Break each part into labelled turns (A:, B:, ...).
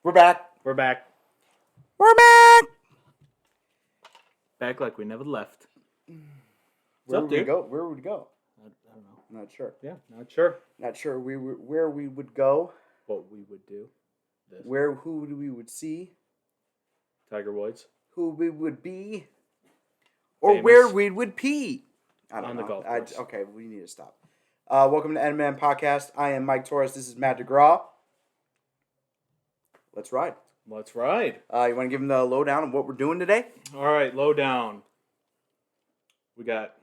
A: We're back.
B: We're back.
A: We're back.
B: Back like we never left.
A: Where
B: up,
A: would we
B: dude?
A: go? Where would we go?
B: I don't know.
A: I'm not sure.
B: Yeah, not sure
A: Not sure. Where we would go.
B: what we would do. This.
A: Who we would see.
B: Tiger Woods.
A: Who we would be. Or
B: Famous.
A: where we would pee. I don't
B: On
A: know.
B: the golf course.
A: Okay, we need to stop. Welcome to NMN Podcast. I am Mike Torres. This is Matt DeGraw. Let's ride.
B: Let's ride.
A: You want to give him the lowdown of what we're doing today?
B: All right, low down. We got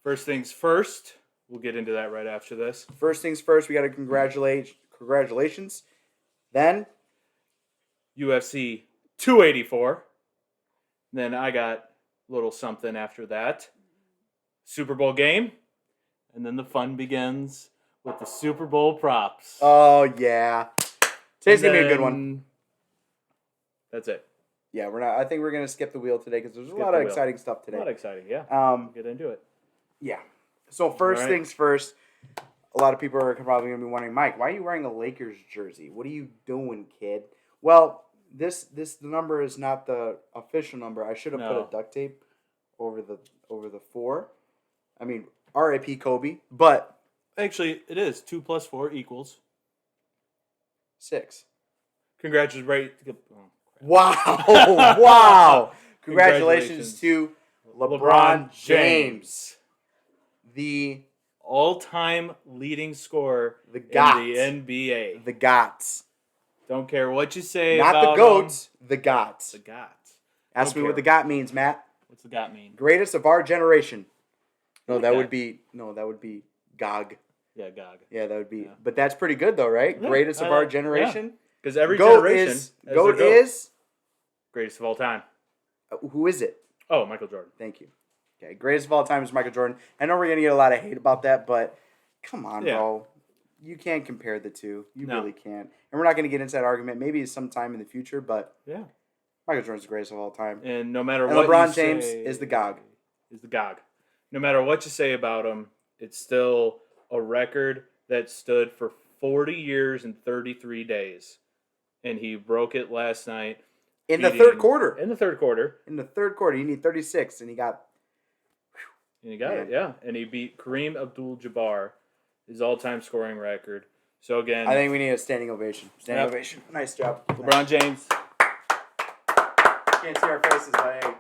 B: first things first. We'll get into that right after this.
A: First things first, we got to congratulations. Then
B: UFC 284. Then I got a little something after that. Super Bowl game. And then the fun begins with the Super Bowl props.
A: oh yeah, today's gonna be a good one.
B: That's it.
A: Yeah, we're not. I think we're gonna skip the wheel today because there's a
B: Skip
A: lot
B: the
A: of
B: wheel.
A: exciting stuff
B: A
A: today.
B: lot exciting, yeah. Get into it.
A: Yeah. So first
B: All right.
A: things first. A lot of people are probably gonna be wondering, Mike, why are you wearing a Lakers jersey? What are you doing, kid? Well, this number is not the official number. I should have put
B: No.
A: a duct tape over the 4. I mean, R.I.P. Kobe, but
B: Actually, it is 2 + 4 =
A: 6.
B: Congratulations.
A: Wow! Wow! Congratulations to LeBron James, the
B: all-time leading scorer
A: GOAT.
B: in the NBA.
A: the GOATs,
B: Don't care what you say
A: not
B: about
A: the GOATs, the
B: him.
A: GOATs.
B: The GOAT.
A: Ask me
B: Don't
A: what the
B: care.
A: GOAT means, Matt.
B: What's the GOAT mean?
A: Greatest of our generation. No,
B: like
A: that
B: that.
A: would be GOG.
B: Yeah, GOG.
A: Yeah, that would be.
B: Yeah.
A: But that's pretty good though, right?
B: Yeah,
A: Greatest
B: I
A: of our
B: like-
A: generation.
B: Because every
A: GOAT
B: generation
A: is
B: has
A: GOAT
B: their
A: is.
B: greatest of all time.
A: Who is it?
B: Oh, Michael Jordan.
A: Thank you. Okay, greatest of all time is Michael Jordan. I know we're gonna get a lot of hate about that, but come on,
B: Yeah.
A: bro. You can't compare the two. You
B: No.
A: really can't. And we're not gonna get into that argument. Maybe sometime in the future, but
B: Yeah.
A: Michael Jordan's the greatest of all time.
B: And no matter
A: And
B: what
A: LeBron
B: you
A: James
B: say,
A: is the GOG.
B: Is the GOG. No matter what you say about him, it's still a record that stood for 40 years and 33 days. And he broke it last night.
A: In the
B: beating-
A: third quarter.
B: In the third quarter.
A: In the third quarter, you need 36, and he got.
B: And he got it, yeah. And he beat Kareem Abdul-Jabbar, his all-time scoring record. So again,
A: I think we need a standing ovation. Standing
B: Yep.
A: ovation. Nice job.
B: LeBron James,
A: Can't see our faces, but hey,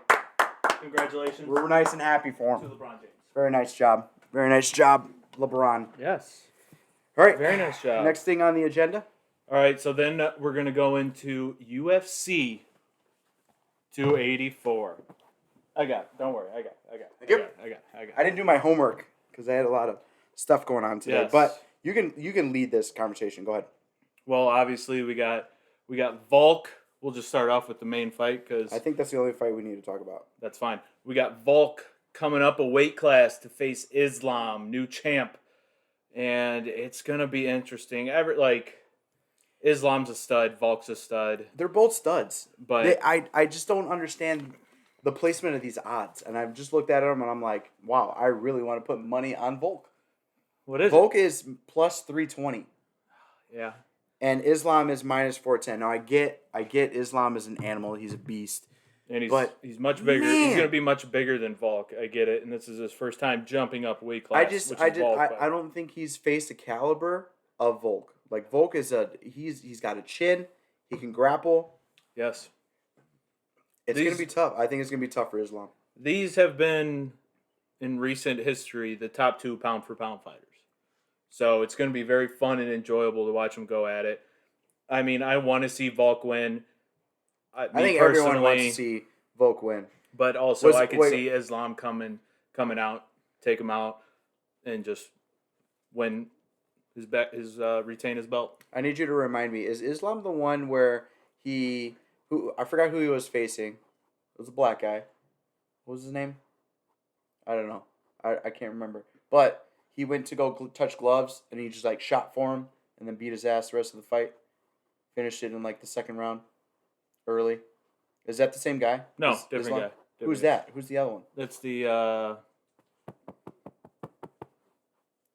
B: congratulations
A: we're nice and happy for
B: to
A: him.
B: LeBron James.
A: Very nice job. Very nice job, LeBron.
B: Yes.
A: All right.
B: Very nice job.
A: Next thing on the agenda.
B: All right, so then we're going to go into UFC 284. I got it. Don't worry. I got it.
A: I didn't do my homework because I had a lot of stuff going on today.
B: Yes.
A: But you can lead this conversation. Go ahead.
B: Well, obviously we got Volk. We'll just start off with the main fight because
A: I think that's the only fight we need to talk about.
B: that's fine. We got Volk coming up a weight class to face Islam, new champ, and it's gonna be interesting. Islam's a stud, Volk's a stud,
A: They're both studs.
B: but
A: I just don't understand the placement of these odds. And I've just looked at them and I'm like, wow, I really want to put money on Volk.
B: what is
A: Volk is plus 320.
B: it? Yeah,
A: And Islam is minus 410. Now I get Islam is an animal. He's a beast.
B: and
A: But,
B: he's much bigger.
A: man.
B: He's gonna be much bigger than Volk. I get it, and this is his first time jumping up weight class.
A: I don't think he's faced a caliber of Volk. Like Volk is he's got a chin. He can grapple.
B: Yes.
A: It's
B: These-
A: gonna be tough. I think it's gonna be tough for Islam.
B: These have been, in recent history, the top 2 pound-for-pound fighters. So it's going to be very fun and enjoyable to watch them go at it. I mean, I want to see Volk win.
A: I think everyone wants to
B: personally,
A: see Volk win.
B: but also I could
A: wait.
B: see Islam coming out, take him out, and just win retain his belt.
A: I need you to remind me. Is Islam the one where I forgot who he was facing. It was a black guy. What was his name? I don't know. I can't remember. But he went to go touch gloves, and he just like shot for him, and then beat his ass the rest of the fight. Finished it in like the second round, early. Is that the same guy?
B: No,
A: Islam?
B: different guy.
A: Who's that? Who's the other one?
B: That's the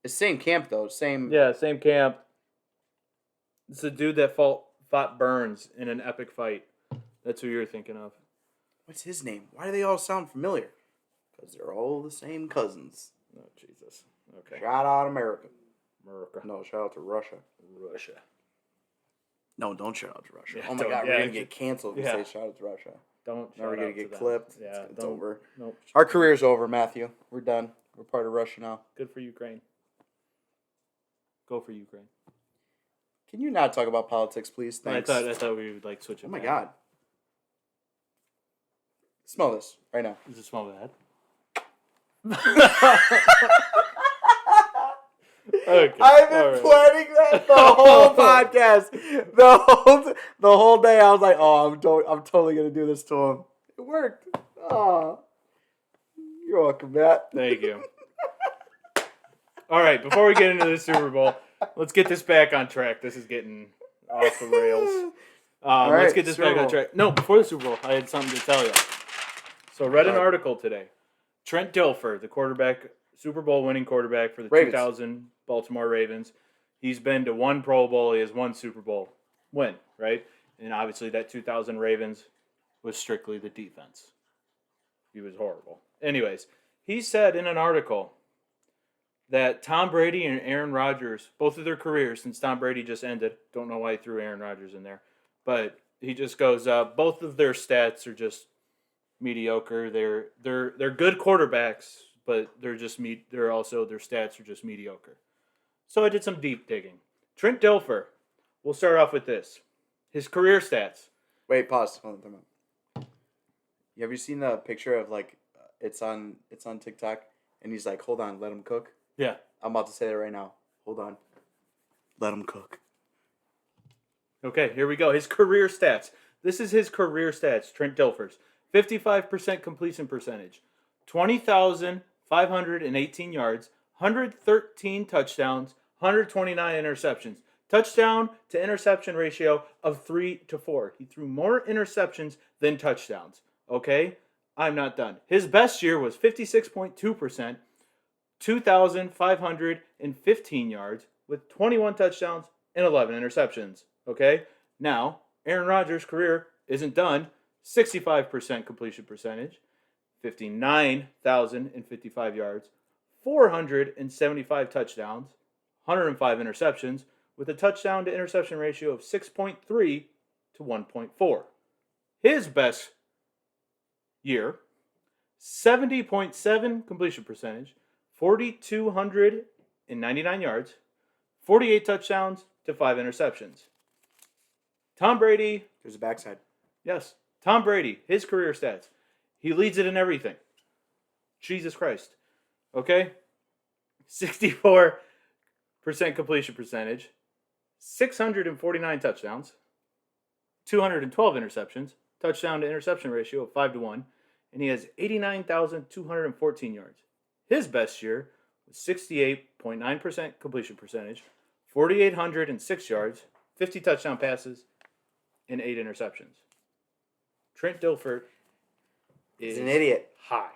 A: It's same camp though. Same.
B: same camp. It's a dude that fought fought Burns in an epic fight. That's who you're thinking of.
A: What's his name? Why do they all sound familiar? Because they're all the same cousins.
B: Oh, Jesus. Okay.
A: Shout out America.
B: America.
A: No, shout out to Russia.
B: Russia.
A: No, don't shout out to Russia.
B: Yeah,
A: oh my
B: don't-
A: God,
B: yeah,
A: we're gonna get canceled if we
B: yeah.
A: say shout out to Russia.
B: Don't.
A: Now we're
B: shout
A: gonna
B: out to
A: get
B: them.
A: clipped.
B: Yeah.
A: It's
B: don't-
A: over.
B: Nope.
A: Our career's over, Matthew. We're done. We're part of Russia now.
B: Good for Ukraine. Go for Ukraine.
A: Can you not talk about politics, please? Thanks.
B: I thought we would like switch it.
A: Oh my
B: back.
A: God. Smell this right now.
B: Does it smell bad? Okay.
A: I've been
B: all right.
A: planning that the whole podcast. The whole day I was like, oh, I'm totally gonna do this to him. It worked. Oh. You're welcome, Matt.
B: Thank you. All right, before we get into the Super Bowl, let's get this back on track. This is getting off the rails.
A: All
B: Let's
A: right,
B: get this
A: Super
B: back on
A: Bowl.
B: track. No, before the Super Bowl, I had something to tell you. So I read an article today. Trent Dilfer, the quarterback, Super Bowl winning quarterback for the
A: Ravens.
B: 2000 Baltimore Ravens. He's been to one Pro Bowl. He has one Super Bowl win, right? And obviously that 2000 Ravens was strictly the defense. He was horrible. Anyways, he said in an article that Tom Brady and Aaron Rodgers, both of their careers, since Tom Brady just ended, don't know why he threw Aaron Rodgers in there, but he just goes, both of their stats are just mediocre. They're good quarterbacks, but they're also their stats are just mediocre. So I did some deep digging. Trent Dilfer, we'll start off with this. His career stats.
A: Wait, pause. Hold on, time out. Have you seen the picture of like it's on TikTok and he's like, hold on, let him cook?
B: Yeah.
A: I'm about to say that right now. Hold on. Let him cook.
B: Okay, here we go. His career stats. This is his career stats, Trent Dilfer's. 55% completion percentage, 20,518 yards, 113 touchdowns, 129 interceptions. Touchdown to interception ratio of 3-4. He threw more interceptions than touchdowns. Okay? I'm not done. His best year was 56.2%, 2,515 yards with 21 touchdowns and 11 interceptions. Okay? Now, Aaron Rodgers' career isn't done. 65% completion percentage, 59,055 yards, 475 touchdowns, 105 interceptions, with a touchdown to interception ratio of 6.3 to 1.4. His best year, 70.7 completion percentage, 4,299 yards, 48 touchdowns to 5 interceptions. Tom Brady,
A: There's a backside.
B: yes, Tom Brady, his career stats. He leads it in everything. Jesus Christ. Okay? 64% completion percentage, 649 touchdowns, 212 interceptions, touchdown to interception ratio of 5-1, and he has 89,214 yards. His best year was 68.9% completion percentage, 4,806 yards, 50 touchdown passes, and 8 interceptions. Trent Dilfer is
A: He's an idiot.
B: high.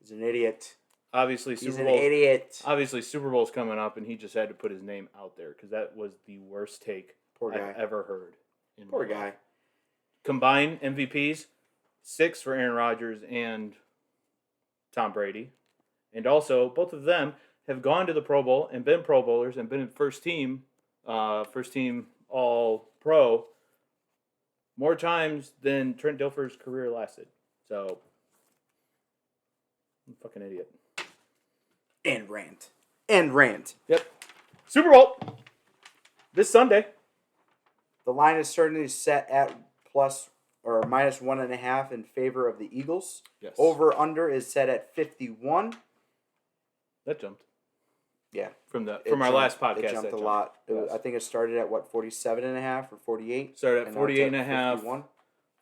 A: He's an idiot.
B: Obviously,
A: He's
B: Super
A: an
B: Bowl.
A: idiot.
B: Obviously, Super Bowl's coming up, and he just had to put his name out there because that was the worst take
A: Poor guy.
B: I've ever heard. In
A: Poor
B: my life.
A: guy.
B: Combined MVPs, 6 for Aaron Rodgers and Tom Brady, and also both of them have gone to the Pro Bowl and been Pro Bowlers and been in first team All Pro more times than Trent Dilfer's career lasted. So, I'm a fucking idiot.
A: And rant. And rant.
B: Yep. Super Bowl this Sunday.
A: The line is certainly set at plus or minus 1.5 in favor of the Eagles.
B: Yes.
A: Over under is set at 51.
B: That jumped
A: Yeah.
B: from
A: It
B: our
A: jumped-
B: last podcast.
A: It jumped
B: that
A: a lot.
B: Yes.
A: I think it started at what, 47.5 or 48?
B: Started at
A: And now it's
B: 48 and a half.
A: 51.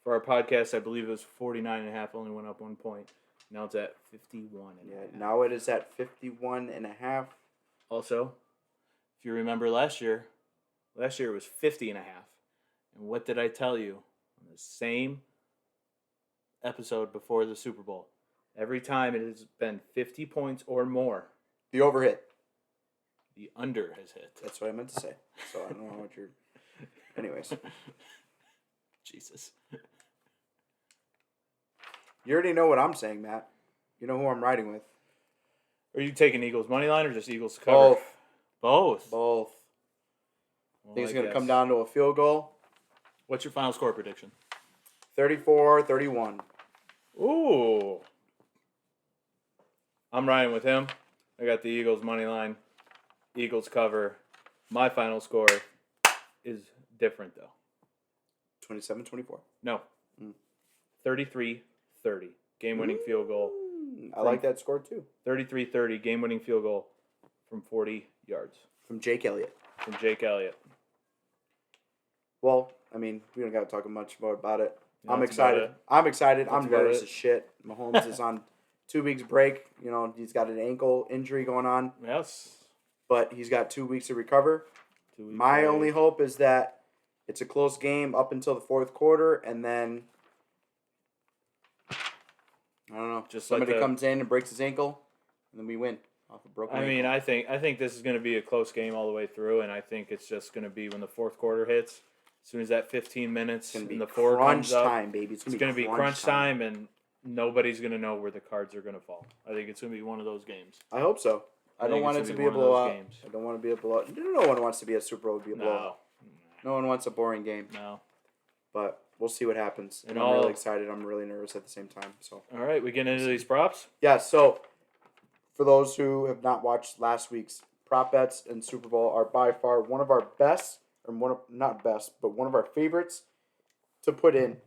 B: For our podcast, I believe it was 49 and a half, only went up 1 point. Now it's at 51 and a
A: Yeah,
B: half.
A: now it is at 51.5.
B: Also, if you remember last year it was 50 and a half. And what did I tell you on the same episode before the Super Bowl? Every time it has been 50 points or more,
A: The overhit.
B: the under has hit.
A: That's what I meant to say. So I don't know what you're... Anyways,
B: Jesus.
A: you already know what I'm saying, Matt. You know who I'm riding with.
B: Are you taking Eagles money line or just Eagles to cover?
A: Both.
B: Both.
A: Both.
B: Well,
A: Think it's
B: I
A: going to come
B: guess.
A: down to a field goal.
B: What's your final score prediction?
A: 34-31.
B: Ooh. I'm riding with him. I got the Eagles money line. Eagles cover. My final score is different though.
A: 27-24.
B: No.
A: Mm.
B: 33-30. Game-winning field goal.
A: I like that score too.
B: 33-30. Game-winning field goal from 40 yards.
A: From Jake Elliott.
B: From Jake Elliott.
A: Well, I mean, we don't got to talk much more about it.
B: Yeah,
A: I'm
B: that's about
A: excited.
B: it.
A: I'm excited.
B: That's
A: I'm
B: about
A: nervous
B: it.
A: as shit. Mahomes is on 2 weeks break. You know, he's got an ankle injury going on,
B: Yes.
A: but he's got 2 weeks to recover.
B: 2 weeks
A: My
B: break.
A: only hope is that it's a close game up until the fourth quarter, and then I don't know.
B: Just
A: Somebody
B: like the-
A: comes in and breaks his ankle, and then we win off a broken
B: I mean,
A: ankle.
B: I think this is going to be a close game all the way through, and I think it's just going to be when the fourth quarter hits. As soon as that 15 minutes
A: It's gonna be
B: and the four
A: crunch
B: comes up,
A: time, baby. It's
B: it's going to be crunch time, and nobody's going to know where the cards are going to fall. I think it's going to be one of those games.
A: I hope so. I don't
B: think
A: want it
B: it's
A: to
B: gonna
A: be a
B: be one of those
A: blowout.
B: games.
A: I don't want to be a blowout. No one wants to be a Super Bowl to be a blowout.
B: No.
A: No one wants a boring game.
B: No.
A: But we'll see what happens. And
B: And
A: I'm
B: all-
A: really excited. I'm really nervous at the same time. So
B: All right, we get into these props.
A: yeah. So for those who have not watched last week's prop bets and Super Bowl, are by far one of our best, or not best, but one of our favorites to put in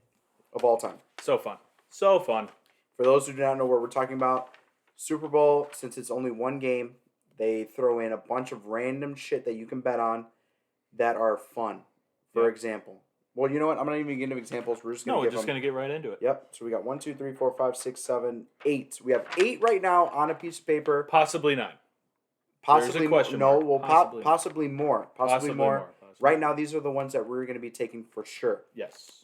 A: of all time.
B: So fun. So fun.
A: For those who do not know what we're talking about, Super Bowl, since it's only one game, they throw in a bunch of random shit that you can bet on that are fun. For
B: Yeah.
A: example, well, you know what? I'm not even going to give examples. We're just going
B: No,
A: to
B: we're
A: give
B: just
A: them.
B: going to get right into it.
A: Yep. So we got 1, 2, 3, 4, 5, 6, 7, 8. We have 8 right now on a piece of paper.
B: Possibly 9.
A: Possibly
B: a question
A: more. No,
B: mark.
A: well,
B: Possibly.
A: possibly more. Possibly more.
B: Possibly
A: Right now,
B: more.
A: these are the ones that we're going to be taking for sure.
B: Yes.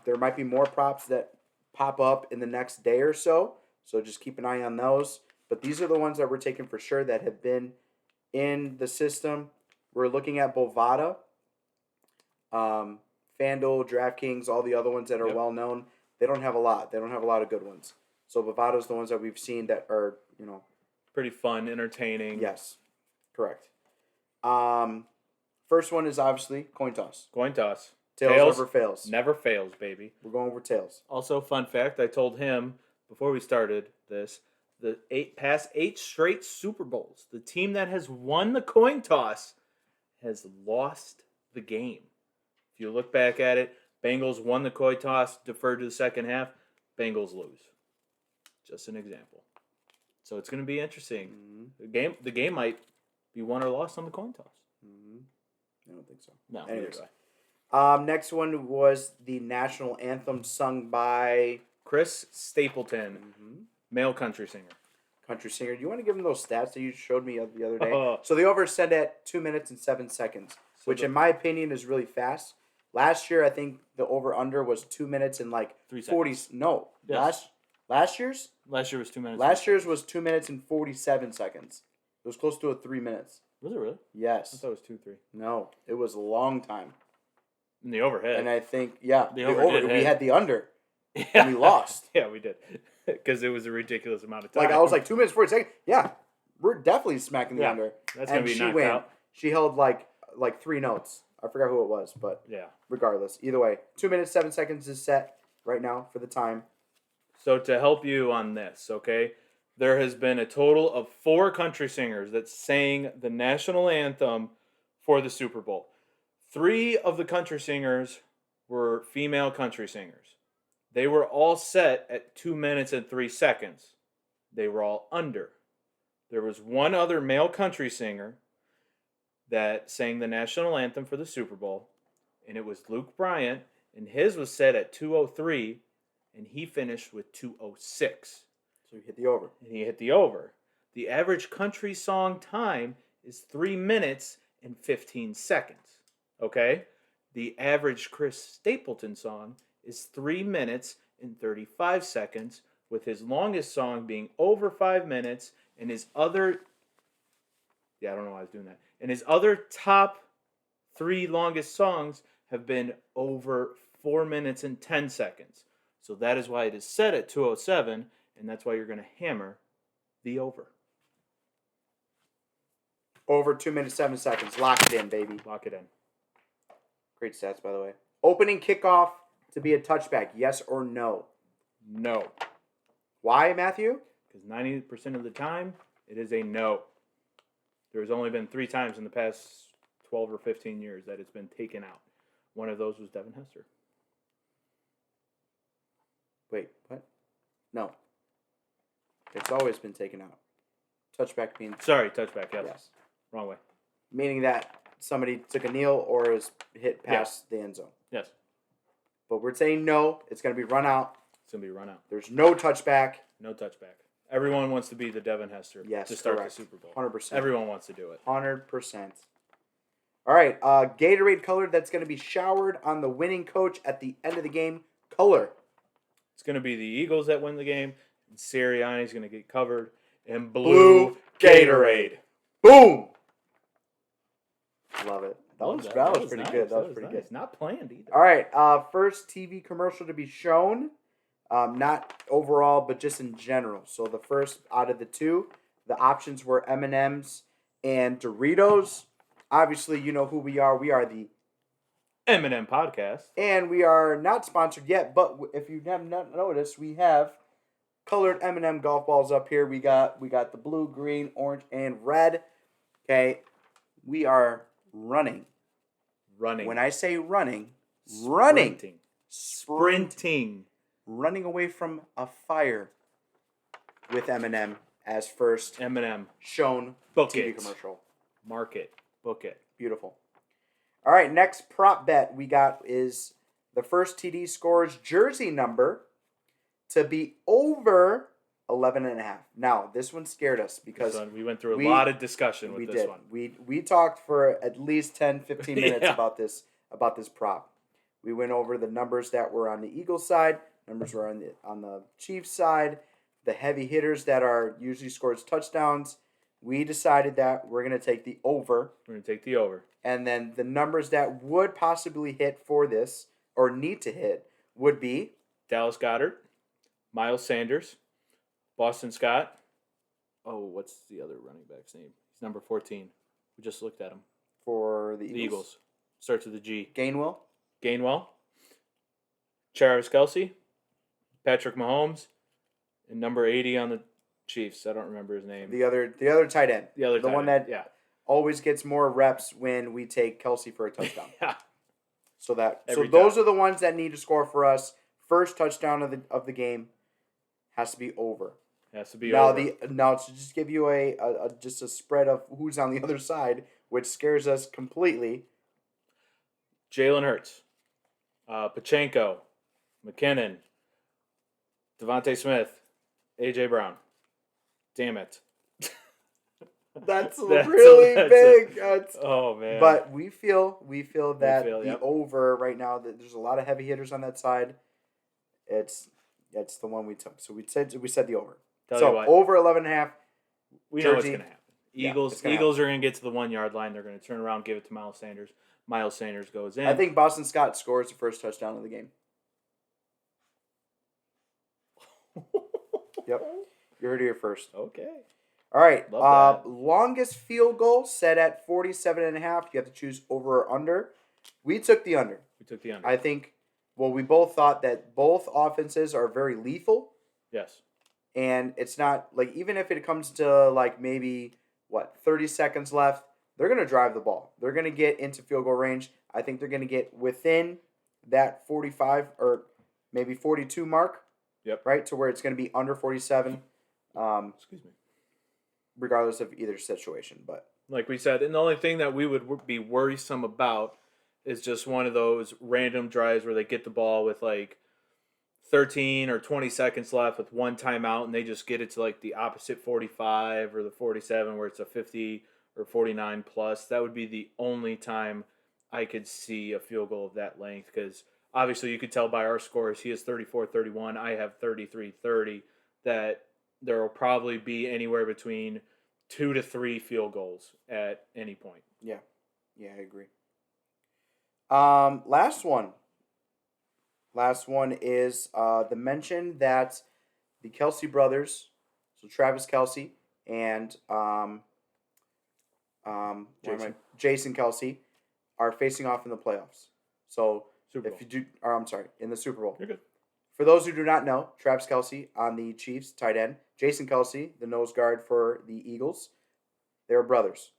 A: There might be more props that pop up in the next day or so. So just keep an eye on those. But these are the ones that we're taking for sure that have been in the system. We're looking at Bovada, FanDuel, DraftKings, all the other ones that are
B: Yep.
A: well known. They don't have a lot. They don't have a lot of good ones. So Bovada's the ones that we've seen that are,
B: Pretty fun, entertaining.
A: yes, correct. First one is obviously coin toss.
B: Coin toss.
A: Tails over fails.
B: Never fails, baby.
A: We're going over tails.
B: Also, fun fact, I told him before we started this, the past 8 straight Super Bowls, the team that has won the coin toss has lost the game. If you look back at it, Bengals won the coin toss, deferred to the second half, Bengals lose. Just an example. So it's going to be interesting.
A: Mm-hmm.
B: The game might be won or lost on the coin toss.
A: Mm-hmm. I don't think so.
B: No,
A: Anyways.
B: neither do I.
A: Next one was the national anthem sung by
B: Chris Stapleton, male country singer.
A: country singer. Do you want to give him those stats that you showed me the other day?
B: Oh.
A: So the over set at 2 minutes and 7 seconds, which in my opinion is really fast. Last year, I think the over under was 2 minutes and like
B: 3
A: 40.
B: seconds.
A: No,
B: Yes.
A: last year's.
B: Last year was 2 minutes.
A: Last year's was 2 minutes and 47 seconds. It was close to 3 minutes.
B: Was it really? I
A: Yes.
B: thought it was 2-3.
A: No, it was a long time.
B: In the overhead.
A: And I think the
B: over
A: over.
B: did
A: We
B: hit.
A: had the under.
B: yeah.
A: and we lost.
B: Yeah, we did. Because it was a ridiculous amount of time.
A: Like I was like 2 minutes 40 seconds. Yeah, we're definitely smacking the
B: Yeah,
A: under.
B: that's gonna
A: and
B: be
A: she
B: knocked
A: went.
B: out.
A: She held like 3 notes. I forgot who it was, but
B: Yeah.
A: regardless, either way, 2 minutes 7 seconds is set right now for the time.
B: So to help you on this, okay, there has been a total of 4 country singers that sang the national anthem for the Super Bowl. 3 of the country singers were female country singers. They were all set at 2 minutes and 3 seconds. They were all under. There was one other male country singer that sang the national anthem for the Super Bowl, and it was Luke Bryant, and his was set at 2:03, and he finished with 2:06.
A: So you hit the over.
B: And he hit the over. The average country song time is 3 minutes and 15 seconds. Okay? The average Chris Stapleton song is 3 minutes and 35 seconds, with his longest song being over 5 minutes, and his other... Yeah, I don't know why I was doing that. And his other top 3 longest songs have been over 4 minutes and 10 seconds. So that is why it is set at 207, and that's why you're going to hammer the over.
A: Over 2 minutes, 7 seconds. Lock it in, baby.
B: Lock it in.
A: Great stats, by the way. Opening kickoff to be a touchback, yes or no?
B: No.
A: Why, Matthew?
B: Because 90% of the time, it is a no. There's only been 3 times in the past 12 or 15 years that it's been taken out. One of those was Devin Hester.
A: Wait, what? No. It's always been taken out. Touchback means
B: Sorry, touchback. Yes.
A: yes.
B: Wrong way.
A: Meaning that somebody took a kneel or was hit past the end zone.
B: Yes.
A: But we're saying no. It's going to be run out.
B: It's going to be run out.
A: There's no touchback.
B: No touchback. Everyone wants to be the Devin Hester
A: Yes,
B: to start
A: correct.
B: the Super Bowl.
A: 100%.
B: Everyone wants to do it.
A: 100%. All right. Gatorade color that's going to be showered on the winning coach at the end of the game. Color.
B: It's going to be the Eagles that win the game. And Sirianni's going to get covered in
A: Blue
B: blue Gatorade.
A: Boom. Love it. That
B: Love
A: was pretty
B: nice.
A: good. That was pretty
B: nice.
A: good.
B: Not planned either.
A: All right. First TV commercial to be shown. Not overall, but just in general. So the first out of the two, the options were M&M's and Doritos. Obviously, you know who we are. We are the
B: M&M podcast.
A: And we are not sponsored yet, but if you have not noticed, we have colored M&M golf balls up here. We got the blue, green, orange, and red. Okay, we are running. When I say running,
B: Sprinting.
A: running away from a fire with M&M as first
B: M&M.
A: shown
B: Book
A: TV
B: it.
A: commercial.
B: Mark it. Book it.
A: Beautiful. All right, next prop bet we got is the first TD scores jersey number to be over 11.5. Now, this one scared us because
B: we went through a lot of discussion with this one.
A: We talked for at least 10, 15 minutes
B: Yeah.
A: about this prop. We went over the numbers that were on the Eagles side, numbers were on the Chiefs side, the heavy hitters that are usually scores touchdowns. We decided that we're going to take the over.
B: We're going to take the over.
A: And then the numbers that would possibly hit for this, or need to hit, would be
B: Dallas Goedert, Miles Sanders, Boston Scott. Oh, what's the other running back's name? He's number 14. We just looked at him.
A: for the
B: The
A: Eagles.
B: Eagles. Starts with a G.
A: Gainwell.
B: Gainwell, Travis Kelce, Patrick Mahomes, and number 80 on the Chiefs. I don't remember his name.
A: The other tight end.
B: The
A: one
B: tight end,
A: that
B: yeah.
A: always gets more reps when we take Kelce for a touchdown.
B: Yeah.
A: So those are the ones that need to score for us. First touchdown of the game has to be over.
B: Has to be
A: Now
B: over.
A: now to just give you a just a spread of who's on the other side, which scares us completely.
B: Jalen Hurts, Pachenko, McKinnon, Devontae Smith, A.J. Brown. Damn it.
A: That's
B: That's
A: really
B: a-
A: big.
B: Oh, man.
A: But we feel that the
B: yep.
A: over right now, that there's a lot of heavy hitters on that side. It's the one we took. So we said the over.
B: Tell you what,
A: over 11.5.
B: we know what's
A: Jersey.
B: going to happen.
A: Yeah,
B: Eagles
A: it's gonna
B: Eagles are going to get to the 1 yard line. They're going to turn around, give it to Miles Sanders. Miles Sanders goes in.
A: I think Boston Scott scores the first touchdown of the game. Yep. You heard it here first.
B: Okay.
A: All right.
B: Love that.
A: Longest field goal set at 47.5. You have to choose over or under. We took the under.
B: We took the under.
A: I think, we both thought that both offenses are very lethal.
B: Yes.
A: And it's not, even if it comes to, maybe, 30 seconds left, they're going to drive the ball. They're going to get into field goal range. I think they're going to get within that 45 or maybe 42 mark.
B: Yep.
A: Right? To where it's going to be under 47.
B: Excuse me.
A: Regardless of either situation. But
B: Like we said, and the only thing that we would be worrisome about is just one of those random drives where they get the ball with 13 or 20 seconds left with one timeout and they just get it to the opposite 45 or the 47 where it's a 50 or 49 plus. That would be the only time I could see a field goal of that length, because obviously you could tell by our scores he has 34-31, I have 33-30, that there will probably be anywhere between 2 to 3 field goals at any point.
A: yeah, I agree. Last one. Last one is the mention that the Kelsey brothers, so Travis Kelsey and Jason Kelsey, are facing off in the playoffs. So
B: Super Bowl.
A: if you do, or I'm sorry, in the Super Bowl.
B: You're good.
A: For those who do not know, Travis Kelsey on the Chiefs, tight end. Jason Kelsey, the nose guard for the Eagles. They're brothers.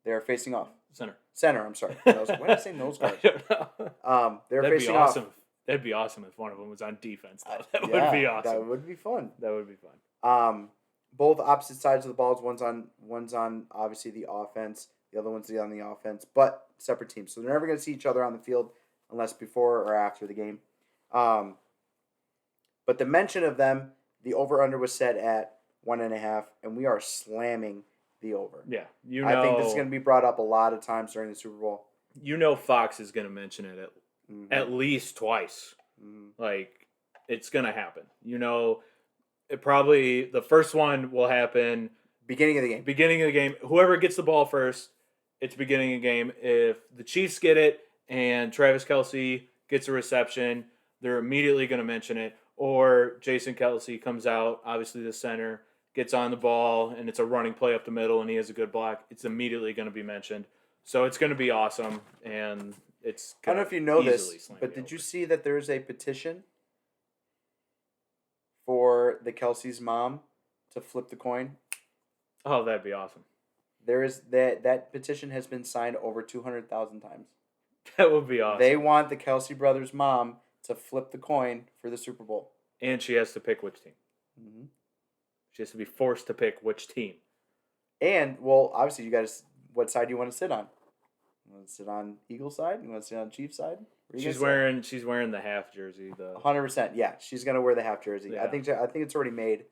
A: They're facing off. Center, I'm sorry. Why did I say nose guard?
B: I don't know.
A: They're
B: That'd
A: facing
B: be awesome.
A: off.
B: That'd be awesome if one of them was on defense. Though. That would be awesome.
A: That would be fun.
B: That would be fun.
A: Both opposite sides of the balls. One's on obviously the offense. The other one's on the offense, but separate teams. So they're never going to see each other on the field unless before or after the game. But the mention of them, the over/under was set at 1.5, and we are slamming the over.
B: Yeah,
A: I think this is going to be brought up a lot of times during the Super Bowl.
B: Fox is going to mention it at least twice. Mm-hmm. Like, it's going to happen. It probably the first one will happen
A: beginning of the game.
B: Whoever gets the ball first, it's beginning of the game. If the Chiefs get it and Travis Kelsey gets a reception, they're immediately going to mention it. Or Jason Kelsey comes out, obviously the center, gets on the ball, and it's a running play up the middle, and he has a good block. It's immediately going to be mentioned. So it's going to be awesome, and it's
A: I don't know if you know this, but did you see that there is a petition for the Kelsey's mom to flip the coin?
B: Oh, that'd be awesome.
A: There is that petition has been signed over 200,000 times.
B: That would be awesome.
A: They want the Kelsey brothers' mom to flip the coin for the Super Bowl.
B: And she has to pick which team. Mm-hmm. She has to be forced to pick which team.
A: And, well, obviously, you guys, what side do you want to sit on? You want to sit on Eagle side? You want to sit on Chiefs side?
B: She's wearing the half jersey.
A: 100%. Yeah, she's gonna wear the half jersey. Yeah. I think it's already made.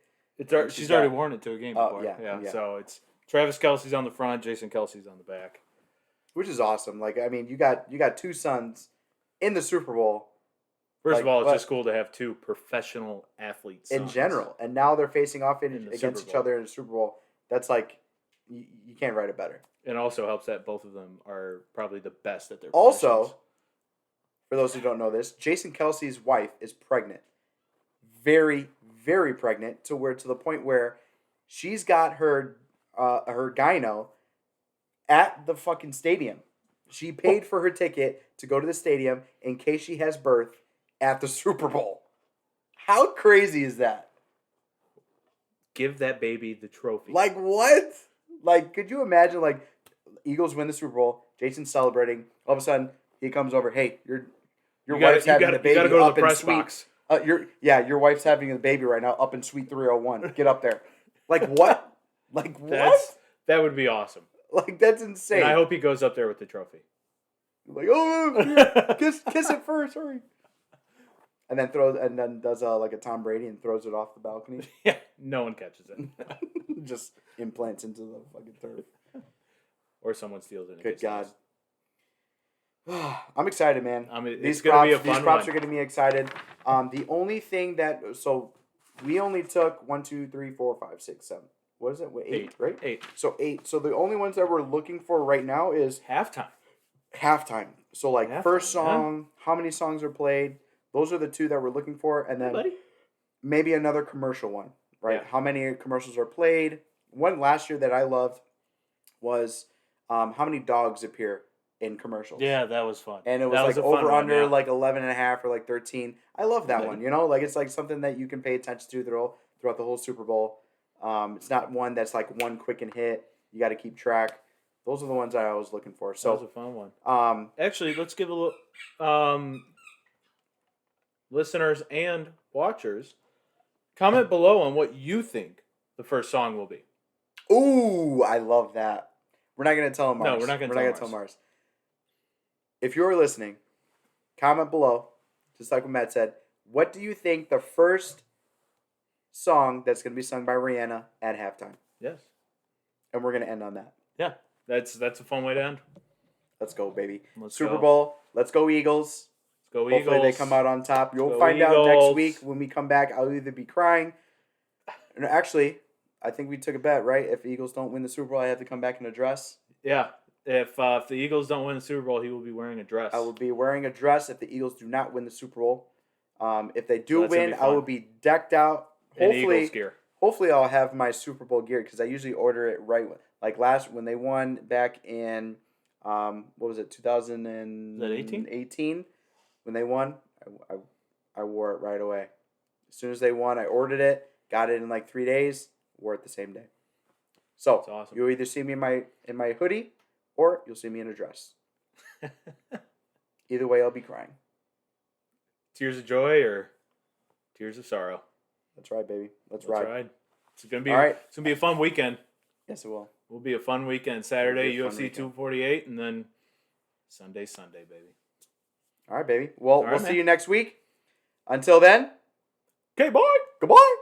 B: She's already worn it to a game before. Yeah. So it's Travis Kelsey's on the front, Jason Kelsey's on the back,
A: which is awesome. Like, I mean, you got two sons in the Super Bowl.
B: First of all, it's just cool to have two professional athletes
A: in general, and now they're facing off against each other in the Super Bowl. That's like you can't write it better.
B: It also helps that both of them are probably the best at their
A: positions.
B: Also,
A: for those who don't know this, Jason Kelsey's wife is pregnant. Very, very pregnant to the point where she's got her gyno at the fucking stadium. She paid for her ticket to go to the stadium in case she has birth at the Super Bowl. How crazy is that?
B: Give that baby the trophy.
A: Like, what? Like, could you imagine, like, Eagles win the Super Bowl, Jason's celebrating, all of a sudden he comes over, hey, your wife's having the baby.
B: You gotta go to
A: up
B: the press
A: in suite.
B: box.
A: Your wife's having the baby right now up in suite 301. Get up there. Like, what? Like, what?
B: That would be awesome.
A: Like, that's insane.
B: And I hope he goes up there with the trophy.
A: Like, oh, kiss it first, hurry. And then does like a Tom Brady and throws it off the balcony.
B: Yeah, no one catches it.
A: Just implants into the fucking turf.
B: Or someone steals it.
A: Good God. I'm excited, man.
B: These props
A: are getting me excited. The only thing so we only took 1, 2, 3, 4, 5, 6, 7. What is it? Wait, 8, right?
B: 8.
A: So 8. So the only ones that we're looking for right now is halftime. So like first song, how many songs are played? Those are the two that we're looking for, and then maybe another commercial one, right? Yeah. How many commercials are played? One last year that I loved was how many dogs appear in commercials.
B: Yeah, that was fun.
A: And it was like over under like 11.5 or like 13. I love that one. Like it's like something that you can pay attention to throughout the whole Super Bowl. It's not one that's like one quick and hit. You got to keep track. Those are the ones I was looking for. So
B: that was a fun one. Actually, let's give a little listeners and watchers comment below on what you think the first song will be.
A: Ooh, I love that. We're not going to tell them ours.
B: No, we're not going to tell them ours.
A: If you're listening, comment below, just like what Matt said. What do you think the first song that's going to be sung by Rihanna at halftime?
B: Yes.
A: And we're going to end on that.
B: Yeah, that's a fun way to end.
A: Let's go, baby. Super Bowl. Let's go, Eagles.
B: Go
A: Eagles. Hopefully they come out on top. You'll find out next week when we come back. I'll either be crying. And actually, I think we took a bet, right? If Eagles don't win the Super Bowl, I have to come back in a dress.
B: Yeah. if the Eagles don't win the Super Bowl, he will be wearing a dress.
A: I will be wearing a dress if the Eagles do not win the Super Bowl. If they do
B: that's gonna
A: win,
B: be
A: I will
B: fun.
A: be decked out.
B: in Eagles gear.
A: Hopefully, I'll have my Super Bowl gear because I usually order it right like when they won back in what was it, 2018? When they won, I wore it right away. As soon as they won, I ordered it, got it in like 3 days, wore it the same day. So
B: That's awesome.
A: you'll either see me in my hoodie or you'll see me in a dress. Either way, I'll be crying.
B: Tears of joy or tears of sorrow.
A: That's right, baby. Let's
B: That's
A: ride.
B: right. It's gonna be
A: All right.
B: It's gonna be a fun weekend.
A: Yes, it will.
B: Will be a fun weekend. Saturday
A: It'll be a fun
B: UFC
A: weekend.
B: 248, and then Sunday, baby.
A: All right, baby. Well,
B: All right,
A: we'll
B: man.
A: see you next week. Until then,
B: Okay, boy.
A: goodbye.